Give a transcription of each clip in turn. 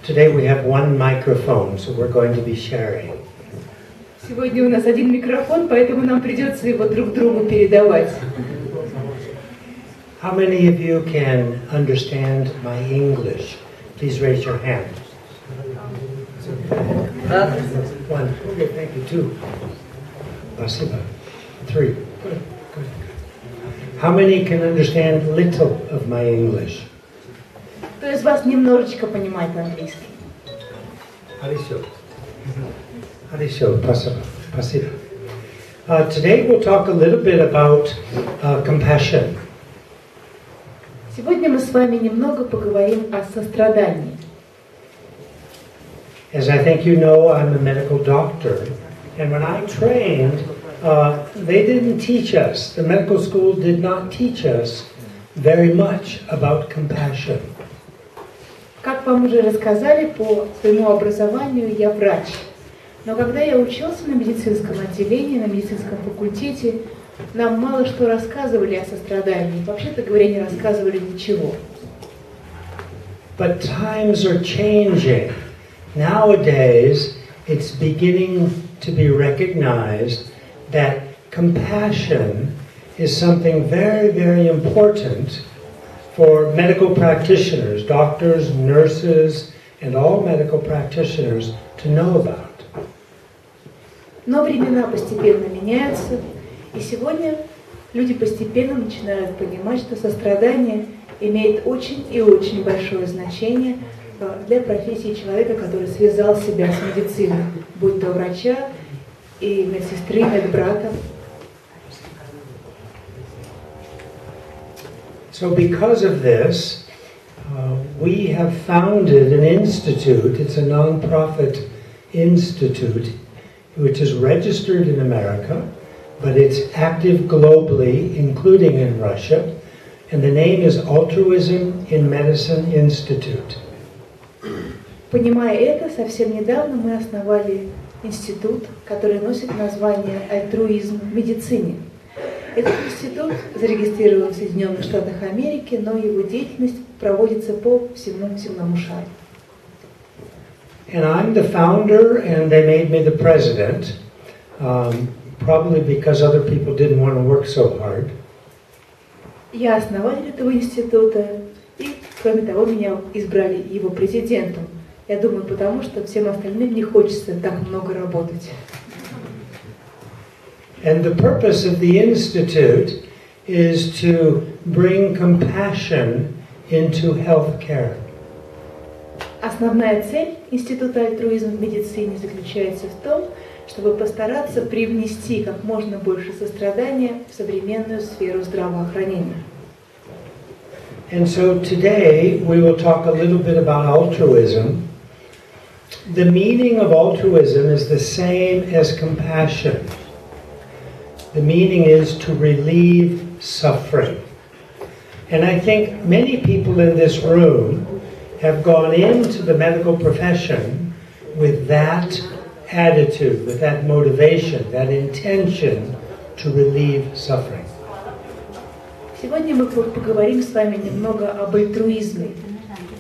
Today we have one microphone, so we're going to be sharing. Сегодня у нас один микрофон, поэтому нам придется его друг другу передавать. How many of you can understand my English? Please raise your hand. One. Okay, thank you. Two. Спасибо. Three. Good. How many can understand little of my English? Кто из вас немножечко понимает английский? Хорошо. Спасибо. Today we'll talk a little bit about compassion. Сегодня мы с вами немного поговорим о сострадании. As I think you know, I'm a medical doctor, and when I trained, they didn't teach us, the medical school did not teach us very much about compassion. Как вам уже рассказали, по своему образованию я врач. Но когда я учился на медицинском отделении, на медицинском факультете, нам мало что рассказывали о сострадании. Вообще-то говоря, не рассказывали ничего. But times are changing. Nowadays, it's beginning to be recognized that compassion is something very, very important for medical practitioners, doctors, nurses, and all medical practitioners to know about. Но времена постепенно меняются, и сегодня люди постепенно начинают понимать, что сострадание имеет очень и очень большое значение для профессии человека, который связал себя с медициной, будь то врача и медсестры, медбрата. So because of this, we have founded an institute. It's a non-profit institute which is registered in America, but it's active globally, including in Russia, and the name is Altruism in Medicine Institute. Понимая это, совсем недавно мы основали институт, который носит название «Альтруизм в медицине». Этот институт зарегистрирован в Соединенных Штатах Америки, но его деятельность проводится по всему земному шару. And I'm the founder, and they made me the president, probably because other people didn't want to work so hard. Я основатель этого института, и, кроме того, меня избрали его президентом. Я думаю, потому что всем остальным не хочется так много работать. And the purpose of the institute is to bring compassion into healthcare. Основная цель Института альтруизма в медицине заключается в том, чтобы постараться привнести как можно больше сострадания в современную сферу здравоохранения. And so today we will talk a little bit about altruism. The meaning of altruism is the same as compassion. The meaning is to relieve suffering. And I think many people in this room have gone into the medical profession with that attitude, with that motivation, that intention to relieve suffering. Сегодня мы поговорим с вами немного об альтруизме.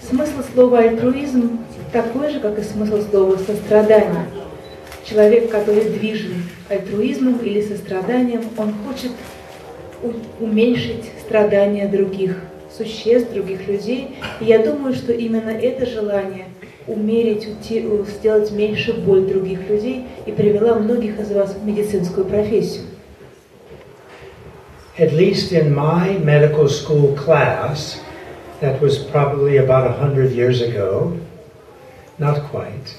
Смысл слова альтруизм такой же, как и смысл слова сострадание. Человек, который движим альтруизмом или состраданием, он хочет уменьшить страдания других существ, других людей. И я думаю, что именно это желание умерить, сделать меньше боль других людей и привела многих из вас в медицинскую профессию. At least in my medical school class, that was probably about 100 years ago, not quite.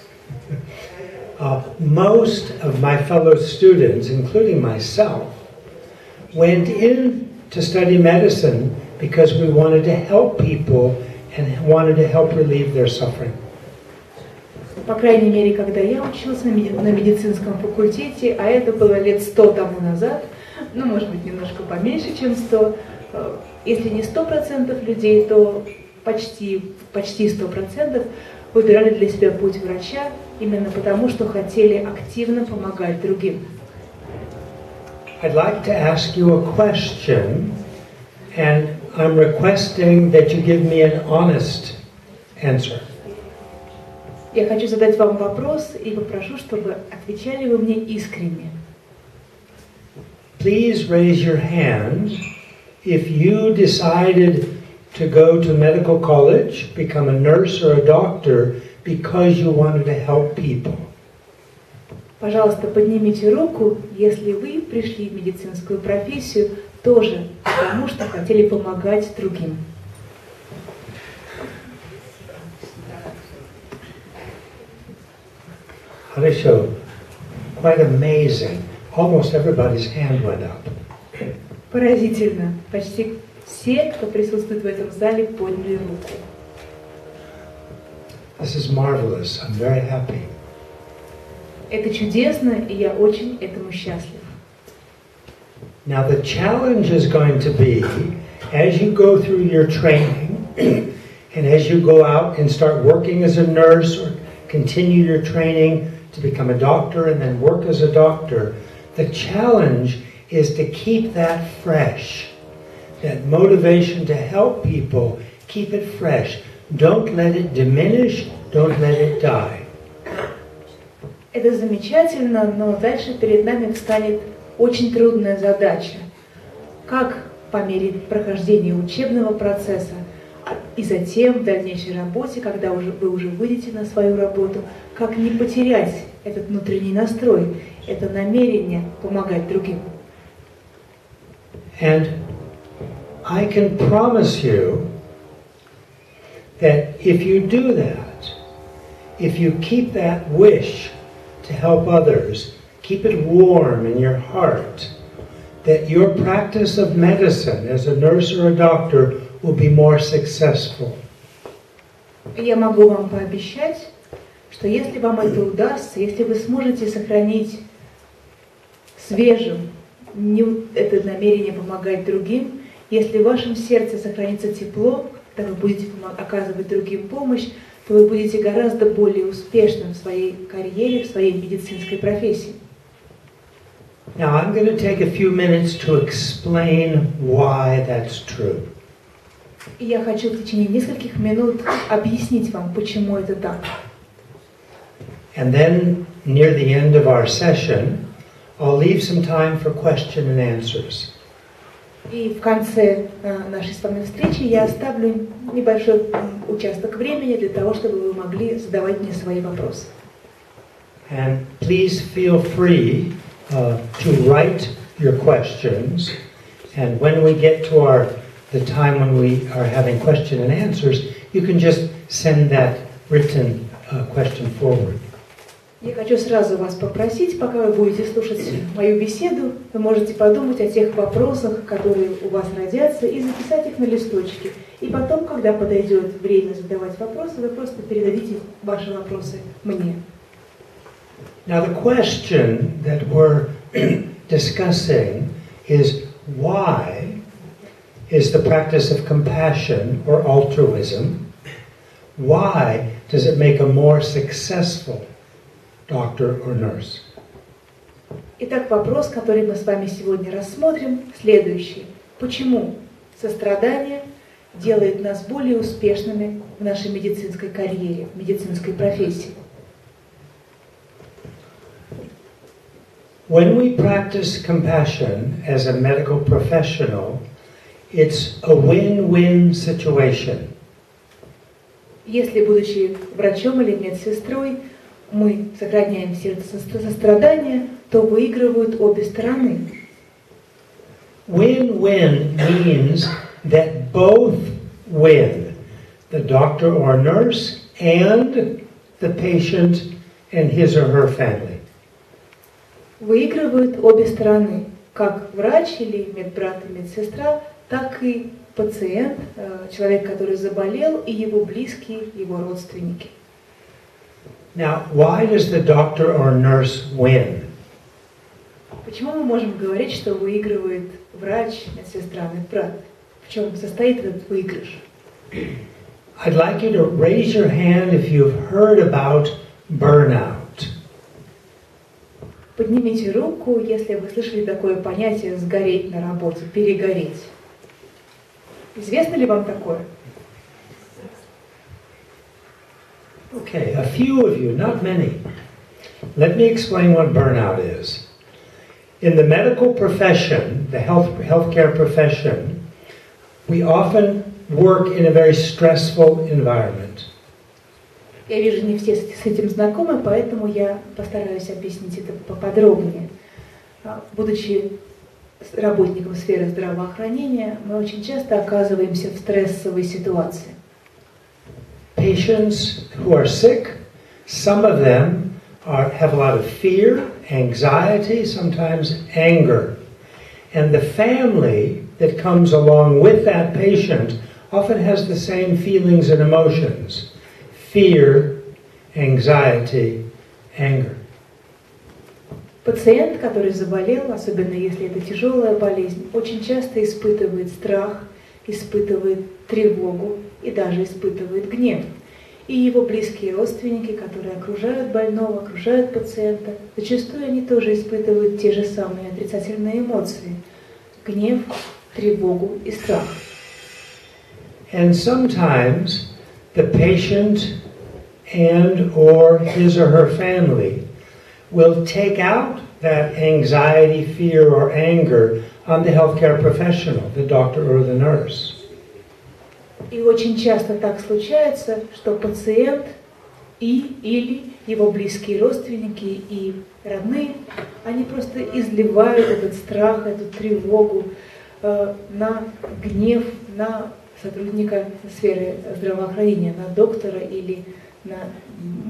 Most of my fellow students, including myself, went in to study medicine because we wanted to help people and wanted to help relieve their suffering. По крайней мере, когда я учился на медицинском факультете, а это было лет 100 тому назад, ну, может быть, немножко поменьше, чем 100, если не 100% людей, то почти 100% выбирали для себя путь врача именно потому, что хотели активно помогать другим. I'd like to ask you a question, and I'm requesting that you give me an honest answer. Я хочу задать вам вопрос и попрошу, чтобы отвечали вы мне искренне. Please raise your hand if you decided to go to medical college, become a nurse or a doctor because you wanted to help people. Пожалуйста, поднимите руку, если вы пришли в медицинскую профессию тоже потому, что хотели помогать другим. Хорошо. Quite amazing. Almost everybody's hand went up. Поразительно. Почти все, кто присутствует в этом зале, подняли руку. This is marvelous. I'm very happy. Это чудесно, и я очень этому счастлив. Now the challenge is going to be, as you go through your training, and as you go out and start working as a nurse or continue your training to become a doctor and then work as a doctor, the challenge is to keep that fresh. That motivation to help people, keep it fresh. Don't let it diminish, don't let it die. Это замечательно, но дальше перед нами встанет очень трудная задача. Как по мере прохождения учебного процесса и затем в дальнейшей работе, когда вы уже выйдете на свою работу, как не потерять этот внутренний настрой, это намерение помогать другим. And I can promise you that if you do that, if you keep that wish to help others, keep it warm in your heart, that your practice of medicine as a nurse or a doctor will be more successful. Я могу вам пообещать, что если вам это удастся, если вы сможете сохранить свежим это намерение помогать другим, если в вашем сердце сохранится тепло, когда вы будете оказывать другим помощь, то вы будете гораздо более успешным в своей карьере, в своей медицинской профессии. Now I'm going to take a few minutes to explain why that's true. И я хочу в течение нескольких минут объяснить вам, почему это так. And then, near the end of our session, I'll leave some time for question and answers. И в конце нашей с вами встречи я оставлю небольшой участок времени для того, чтобы вы могли задавать мне свои вопросы. And please feel free to write your questions. And when we get to the time when we are having question and answers, you can just send that written question forward. Я хочу сразу вас попросить, пока вы будете слушать мою беседу, вы можете подумать о тех вопросах, которые у вас родятся, и записать их на листочке. И потом, когда подойдет время задавать вопросы, вы просто передадите ваши вопросы мне. Now the question that we're discussing is why is the practice of compassion or altruism, why does it make a more successful doctor or nurse? Итак, вопрос, который мы с вами сегодня рассмотрим, следующий. Почему сострадание делает нас более успешными в нашей медицинской карьере, в медицинской профессии? When we practice compassion as a medical professional, it's a win-win situation. Если, будучи врачом или медсестрой, мы сохраняем сердце сострадания, то выигрывают обе стороны. Win-win means that both win, the doctor or nurse and the patient and his or her family. Выигрывают обе стороны, как врач или медбрат и медсестра, так и пациент, человек, который заболел, и его близкие, его родственники. Now, why does the doctor or nurse win? Почему мы можем говорить, что выигрывает врач, медсестра, медбрат? В чем состоит этот выигрыш? I'd like you to raise your hand if you've heard about burnout. Поднимите руку, если вы слышали такое понятие «сгореть на работе», «перегореть». Известно ли вам такое? Okay, a few of you, not many. Let me explain what burnout is. In the medical profession, the healthcare profession, we often work in a very stressful environment. Я вижу, не все с этим знакомы, поэтому я постараюсь объяснить это поподробнее. Будучи работником сферы здравоохранения, мы очень часто оказываемся в стрессовой ситуации. Patients who are sick, some of them have a lot of fear, anxiety, sometimes anger. And the family that comes along with that patient often has the same feelings and emotions: fear, anxiety, anger. Пациент, который заболел, особенно если это тяжелая болезнь, очень часто испытывает страх, испытывает тревогу и даже испытывает гнев. И его близкие родственники, которые окружают больного, окружают пациента, зачастую они тоже испытывают те же самые отрицательные эмоции: гнев, тревогу и страх. And sometimes the patient and or his or her family will take out that anxiety, fear, or anger on the healthcare professional, the doctor or the nurse. И очень часто так случается, что пациент или его близкие родственники и родные, они просто изливают этот страх, эту тревогу на гнев, на сотрудника сферы здравоохранения, на доктора или на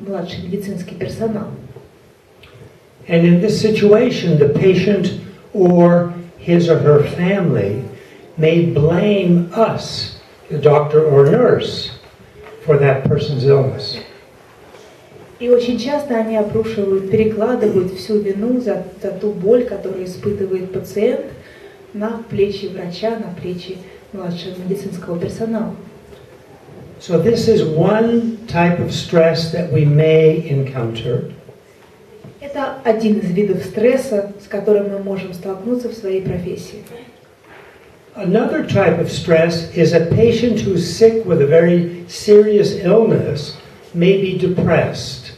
младший медицинский персонал. And in this situation, the patient or his or her family may blame us, the doctor or nurse, for that person's illness. И очень часто они обрушивают, перекладывают всю вину за ту боль, которую испытывает пациент, на плечи врача, на плечи младшего медицинского персонала. So this is one type of stress that we may encounter. Это один из видов стресса, с которым мы можем столкнуться в своей профессии. Another type of stress is a patient who's sick with a very serious illness may be depressed.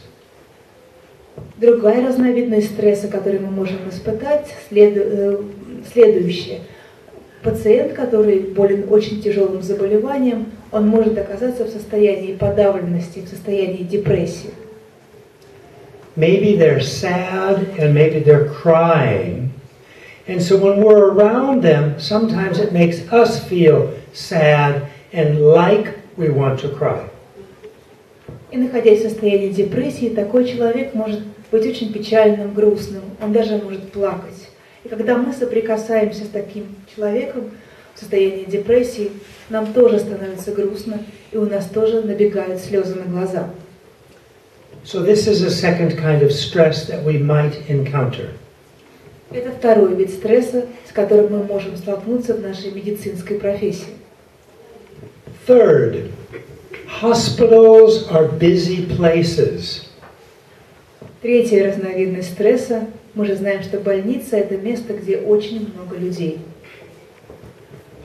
Другая разновидность стресса, который мы можем испытать, следующее. Пациент, который болен очень тяжелым заболеванием, он может оказаться в состоянии подавленности, в состоянии депрессии. Maybe they're sad and maybe they're crying. And so when we're around them, sometimes it makes us feel sad and like we want to cry. И находясь в состоянии депрессии, такой человек может быть очень печальным, грустным, он даже может плакать. И когда мы соприкасаемся с таким человеком в состоянии депрессии, нам тоже становится грустно, и у нас тоже набегают слезы на глаза. So this is a second kind of stress that we might encounter. Это второй вид стресса, с которым мы можем столкнуться в нашей медицинской профессии. Third, hospitals are busy places. Третья разновидность стресса. Мы же знаем, что больница – это место, где очень много людей.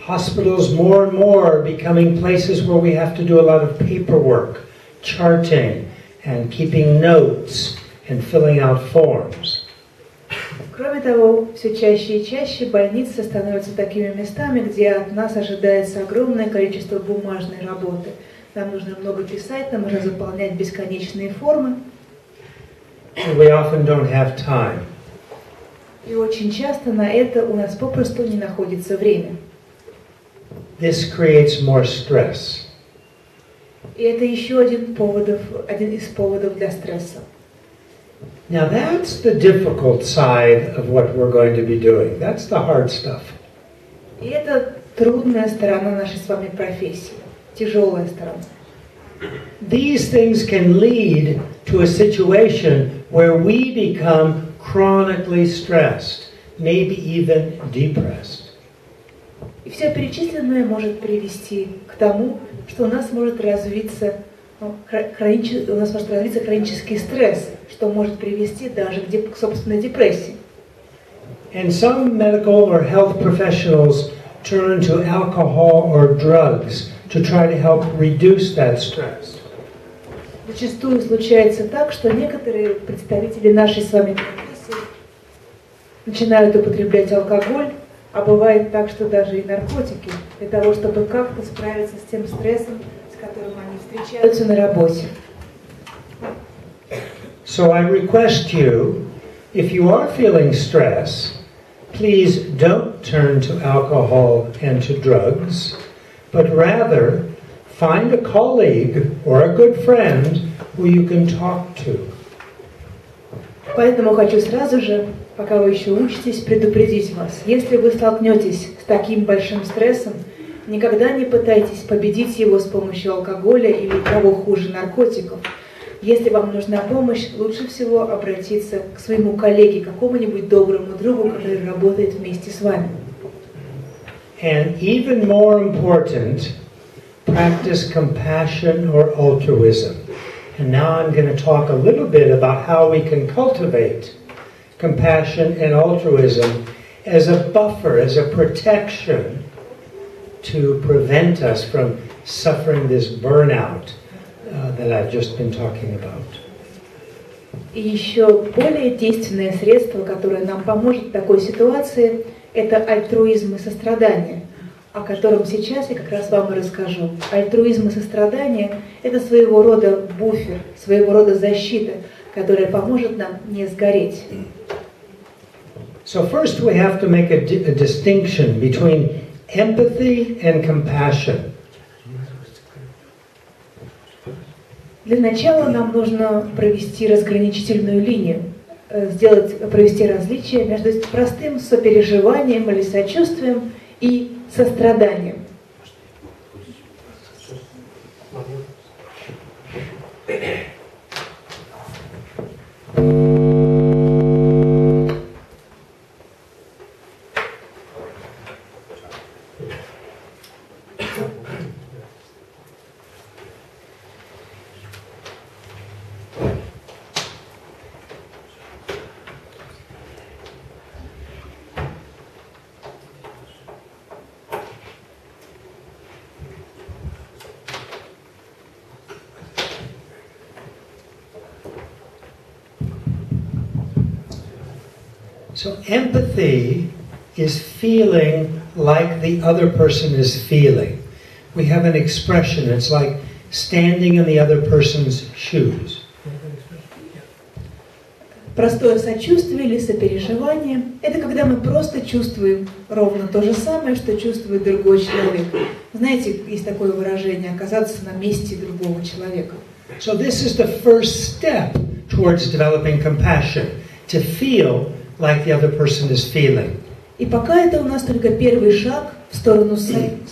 Hospitals more and more are becoming places where we have to do a lot of paperwork, charting, and keeping notes and filling out forms. Кроме того, все чаще и чаще больницы становятся такими местами, где от нас ожидается огромное количество бумажной работы. Нам нужно много писать, нам нужно заполнять бесконечные формы. And we often don't have time. И очень часто на это у нас попросту не находится время. This creates more stress. И это еще один из поводов для стресса. Now that's the difficult side of what we're going to be doing. That's the hard stuff. И это трудная сторона нашей с вами профессии, тяжелая сторона. These things can lead to a situation where we become chronically stressed, maybe even depressed. И все перечисленное может привести к тому, что у нас может развиться хронический стресс, что может привести даже к собственной депрессии. And some medical or health professionals turn to alcohol or drugs to try to help reduce that stress. Зачастую случается так, что некоторые представители нашей с вами профессии начинают употреблять алкоголь, а бывает так, что даже и наркотики, для того, чтобы как-то справиться с тем стрессом, с которым они встречаются на работе. So I request you, if you are feeling stress, please don't turn to alcohol and to drugs, but rather find a colleague or a good friend who you can talk to. Поэтому хочу сразу же, пока вы еще учитесь, предупредить вас. Если вы столкнетесь с таким большим стрессом, никогда не пытайтесь победить его с помощью алкоголя или, того хуже, наркотиков. Если вам нужна помощь, лучше всего обратиться к своему коллеге, какому-нибудь доброму другу, который работает вместе с вами. And even more important, practice compassion or altruism. And now I'm going to talk a little bit about how we can cultivate compassion and altruism as a buffer, as a protection to prevent us from suffering this burnout that I've just been talking about. И еще более действенное средство, которое нам поможет в такой ситуации, это альтруизм и сострадание, о котором сейчас я как раз вам и расскажу. Альтруизм и сострадание – это своего рода буфер, своего рода защита, которая поможет нам не сгореть. So first we have to make a distinction between empathy and compassion. Для начала нам нужно провести разграничительную линию, провести различие между простым сопереживанием или сочувствием и состраданием. So empathy is feeling like the other person is feeling. We have an expression, it's like standing in the other person's shoes. Простое сочувствие или сопереживание – это когда мы просто чувствуем ровно то же самое, что чувствует другой человек. Знаете, есть такое выражение – оказаться на месте другого человека. So this is the first step towards developing compassion, to feel like the other person is feeling. И пока это у нас только первый шаг в сторону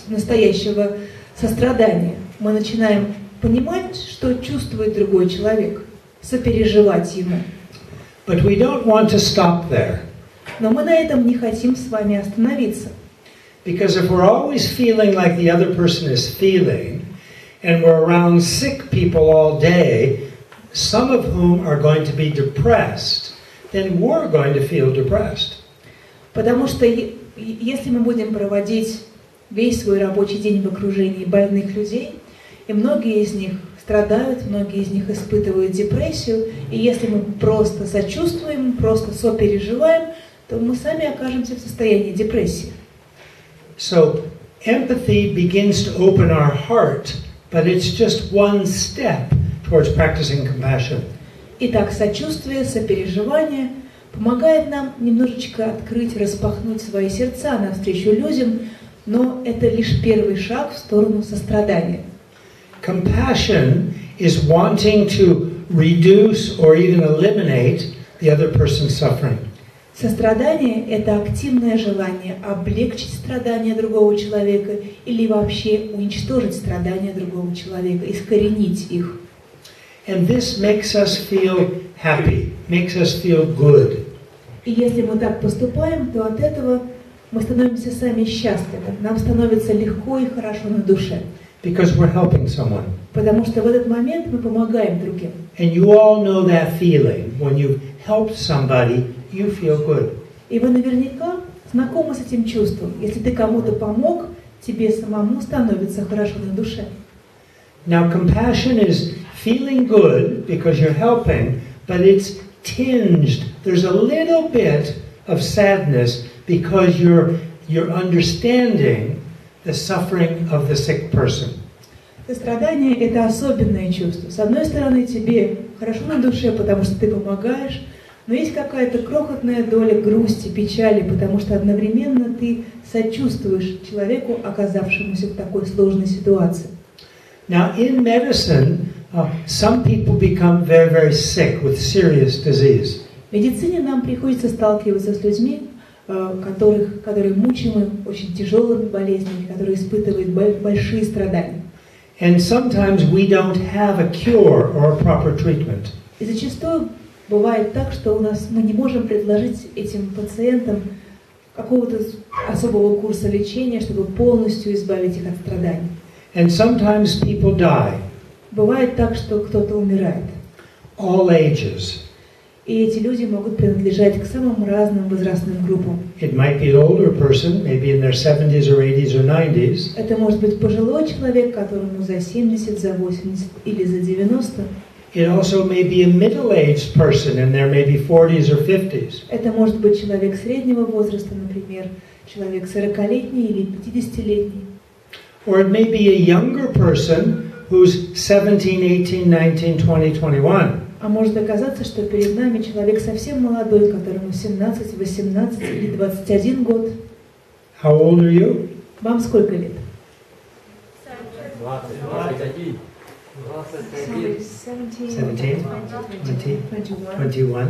настоящего сострадания. Мы начинаем понимать, что чувствует другой человек, сопереживать ему. But we don't want to stop there. Но мы на этом не хотим с вами остановиться. Because if we're always feeling like the other person is feeling, and we're around sick people all day, some of whom are going to be depressed, then we're going to feel depressed. Потому что если мы будем проводить весь свой рабочий день в окружении больных людей, и многие из них страдают, многие из них испытывают депрессию, и если мы просто сочувствуем, просто сопереживаем, то мы сами окажемся в состоянии депрессии. So empathy begins to open our heart, but it's just one step towards practicing compassion. Итак, сочувствие, сопереживание помогает нам немножечко открыть, распахнуть свои сердца навстречу людям, но это лишь первый шаг в сторону сострадания. Compassion is wanting to reduce or even eliminate the other person's suffering. Сострадание – это активное желание облегчить страдания другого человека или вообще уничтожить страдания другого человека, искоренить их. And this makes us feel happy, makes us feel good. И если мы так поступаем, то от этого мы становимся сами счастливы, нам становится легко и хорошо на душе. Because we're helping someone. Потому что в этот момент мы помогаем другим. And you all know that feeling. When you've helped somebody, you feel good. И вы наверняка знакомы с этим чувством. Если ты кому-то помог, тебе самому становится хорошо на душе. Now, compassion is feeling good because you're helping, but it's tinged. There's a little bit of sadness because you're understanding the suffering of the sick person. Сострадание – это особенное чувство. С одной стороны, тебе хорошо на душе, потому что ты помогаешь, но есть какая-то крохотная доля грусти, печали, потому что одновременно ты сочувствуешь человеку, оказавшемуся в такой сложной ситуации. Now, in medicine, some people become very, very sick with serious disease. В медицине нам приходится сталкиваться с людьми, которые мучимы очень тяжелыми болезнями, которые испытывают большие страдания. And sometimes we don't have a cure or a proper treatment. И зачастую бывает так, что мы не можем предложить этим пациентам какого-то особого курса лечения, чтобы полностью избавить их от страданий. And sometimes people die. Бывает так, что кто-то умирает. All ages. И эти люди могут принадлежать к самым разным возрастным группам. It might be an older person, maybe in their 70s or 80s or 90s. Это может быть пожилой человек, которому за 70, за 80 или за 90. It also may be a middle-aged person in their maybe 40s or 50s. Это может быть человек среднего возраста, например, человек 40-летний или 50-летний. Or it may be a younger person who's 17, 18, 19, 20, 21. А может оказаться, что перед нами человек совсем молодой, которому 17, 18 или 21 год. How old are you? Вам сколько лет? 17, 20, 21.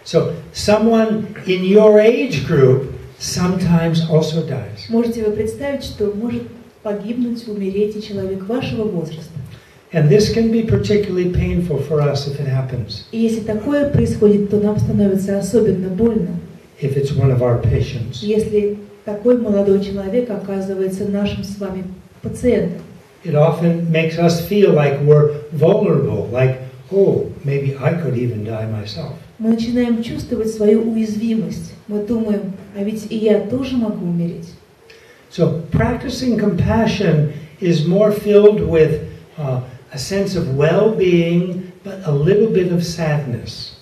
So someone in your age group sometimes also dies. Можете вы представить, что может погибнуть, умереть и человек вашего возраста. And this can be particularly painful for us if it happens. И если такое происходит, то нам становится особенно больно. If it's one of our patients. Если такой молодой человек оказывается нашим с вами пациентом. It often makes us feel like we're vulnerable, like, oh, maybe I could even die myself. Мы начинаем чувствовать свою уязвимость. Мы думаем, а ведь и я тоже могу умереть. So practicing compassion is more filled with a sense of well-being, but a little bit of sadness.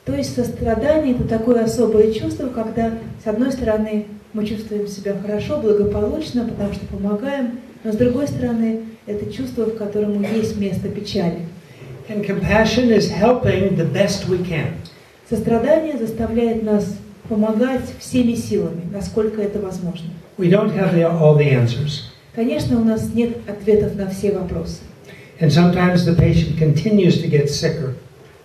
То есть сострадание – это такое особое чувство, когда, с одной стороны, мы чувствуем себя хорошо, благополучно, потому что помогаем, но с другой стороны, это чувство, в котором есть место печали. And compassion is helping the best we can. Сострадание заставляет нас помогать всеми силами, насколько это возможно. We don't have all the answers. Конечно, у нас нет ответов на все вопросы. And sometimes the patient continues to get sicker.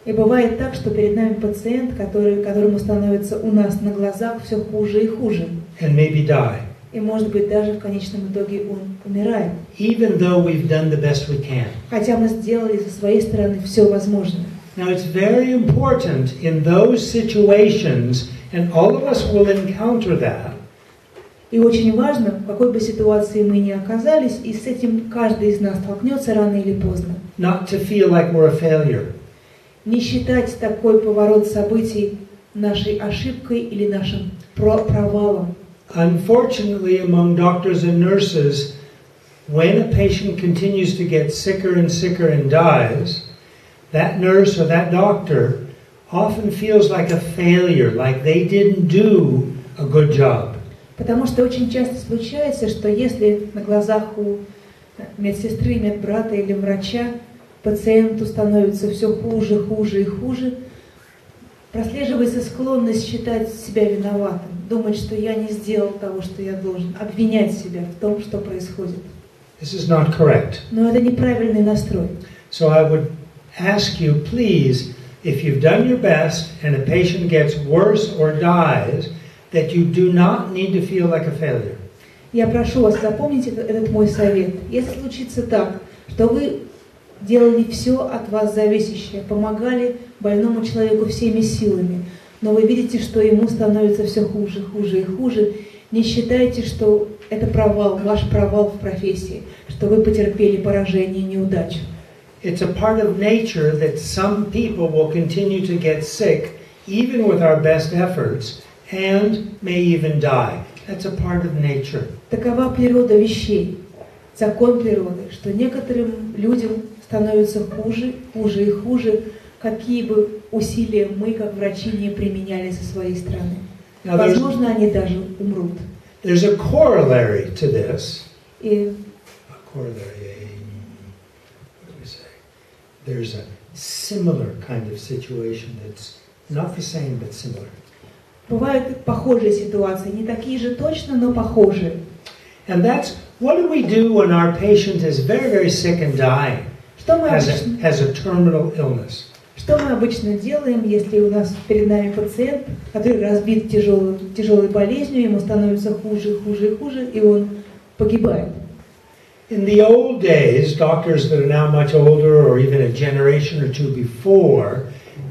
И бывает так, что перед нами пациент, которому становится у нас на глазах все хуже и хуже. And maybe die. И, может быть, даже в конечном итоге он умирает. Even though we've done the best we can. Хотя мы сделали со своей стороны все возможное. Now it's very important in those situations, and all of us will encounter that. И очень важно, в какой бы ситуации мы ни оказались, и с этим каждый из нас столкнется рано или поздно. Not to feel like we're a failure. Не считать такой поворот событий нашей ошибкой или нашим провалом. Unfortunately, among doctors and nurses, when a patient continues to get sicker and sicker and dies, that nurse or that doctor often feels like a failure, like they didn't do a good job. Потому что очень часто случается, что если на глазах у медсестры, медбрата или врача пациенту становится все хуже, хуже и хуже, прослеживается склонность считать себя виноватым, думать, что я не сделал того, что я должен, обвинять себя в том, что происходит. This is not correct. Но это неправильный настрой. So I would ask you, please, if you've done your best and a patient gets worse or dies, that you do not need to feel like a failure. Я прошу вас запомнить этот мой совет. Если случится так, что вы делали все от вас зависящее, помогали больному человеку всеми силами, но вы видите, что ему становится все хуже, хуже и хуже, не считайте, что это провал, ваш провал в профессии, что вы потерпели поражение и неудачу. It's a part of nature that some people will continue to get sick, even with our best efforts, and may even die. That's a part of nature. Такова природа вещей, закон природы, что некоторым людям становится хуже, хуже и хуже, какие бы усилия мы, как врачи, не применяли со своей стороны. Возможно, они даже умрут. There's a corollary to this. И There's a similar kind of situation that's not the same but similar. бывают похожие ситуации, не такие же точно, но похожие. And that's what do we do when our patient is very, very sick and dying, has a terminal illness? Что мы обычно делаем, если у нас перед нами пациент, который разбит тяжелой болезнью, ему становится хуже, хуже и хуже, и он погибает? In the old days, doctors that are now much older, or even a generation or two before,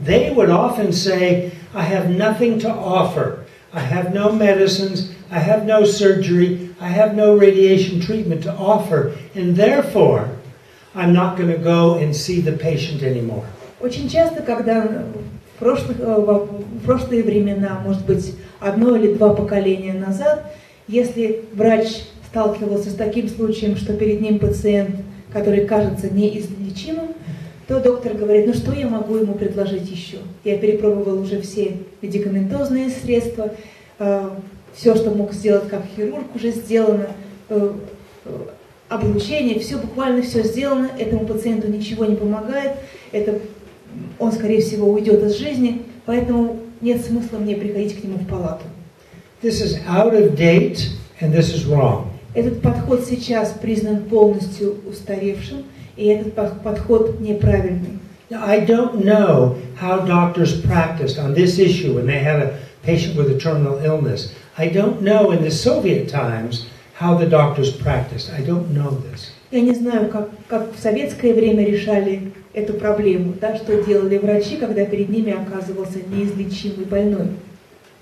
they would often say, I have nothing to offer. I have no medicines, I have no surgery, I have no radiation treatment to offer, and therefore, I'm not going to go and see the patient anymore. Очень часто, когда в прошлые времена, может быть, одно или два поколения назад, если врач сталкивался с таким случаем, что перед ним пациент, который кажется неизлечимым, то доктор говорит, ну что я могу ему предложить еще? Я перепробовал уже все медикаментозные средства, все, что мог сделать как хирург, уже сделано, облучение, все, буквально все сделано, этому пациенту ничего не помогает, он, скорее всего, уйдет из жизни, поэтому нет смысла мне приходить к нему в палату. This is out of date, and this is wrong. Этот подход сейчас признан полностью устаревшим, и этот подход неправильный. Now, I don't know how doctors practiced on this issue when they had a patient with a terminal illness. I don't know in the Soviet times how the doctors practiced. I don't know this. Я не знаю, как в советское время решали эту проблему, да, что делали врачи, когда перед ними оказывался неизлечимый больной.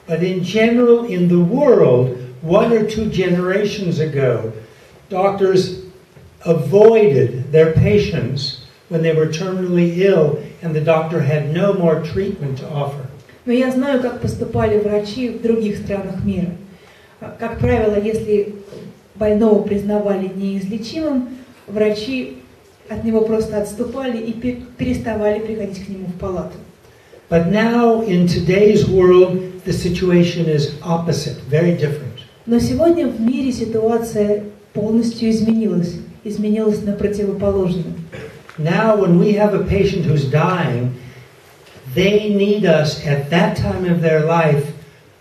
But in general, in the world, 1 or 2 generations ago, doctors avoided their patients when they were terminally ill and the doctor had no more treatment to offer. Но я знаю, как поступали врачи в других странах мира. Как правило, если больного признавали неизлечимым, врачи от него просто отступали и переставали приходить к нему в палату. But now, in today's world, the situation is opposite, very different. Но сегодня в мире ситуация полностью изменилась на противоположную. Now, when we have a patient who's dying, they need us at that time of their life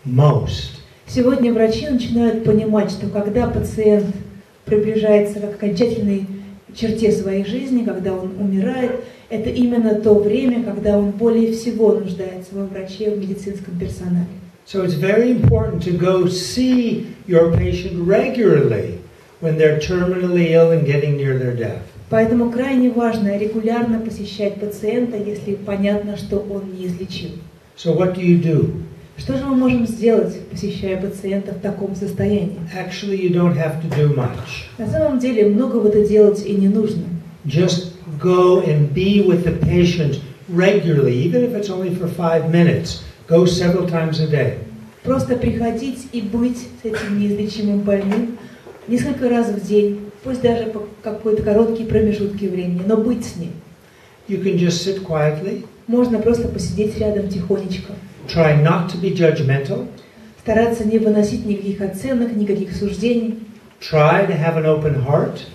most. Сегодня врачи начинают понимать, что когда пациент приближается к окончательной черте своей жизни, когда он умирает, это именно то время, когда он более всего нуждается во враче, в медицинском персонале. So it's very important to go see your patient regularly when they're terminally ill and getting near their death. Поэтому крайне важно регулярно посещать пациента, если понятно, что он неизлечим. So what do? Что же мы можем сделать, посещая пациента в таком состоянии? Actually, you don't have to do much. На самом деле многого-то делать и не нужно. Just go and be with the patient regularly, even if it's only for 5 minutes. Go several times a day. Просто приходить и быть с этим неизлечимым больным несколько раз в день, пусть даже по какой-то короткие промежутки времени, но быть с ним. You can just sit quietly. Можно просто посидеть рядом тихонечко. Try not to be judgmental. Стараться не выносить никаких оценок, никаких суждений. Try to have an open heart.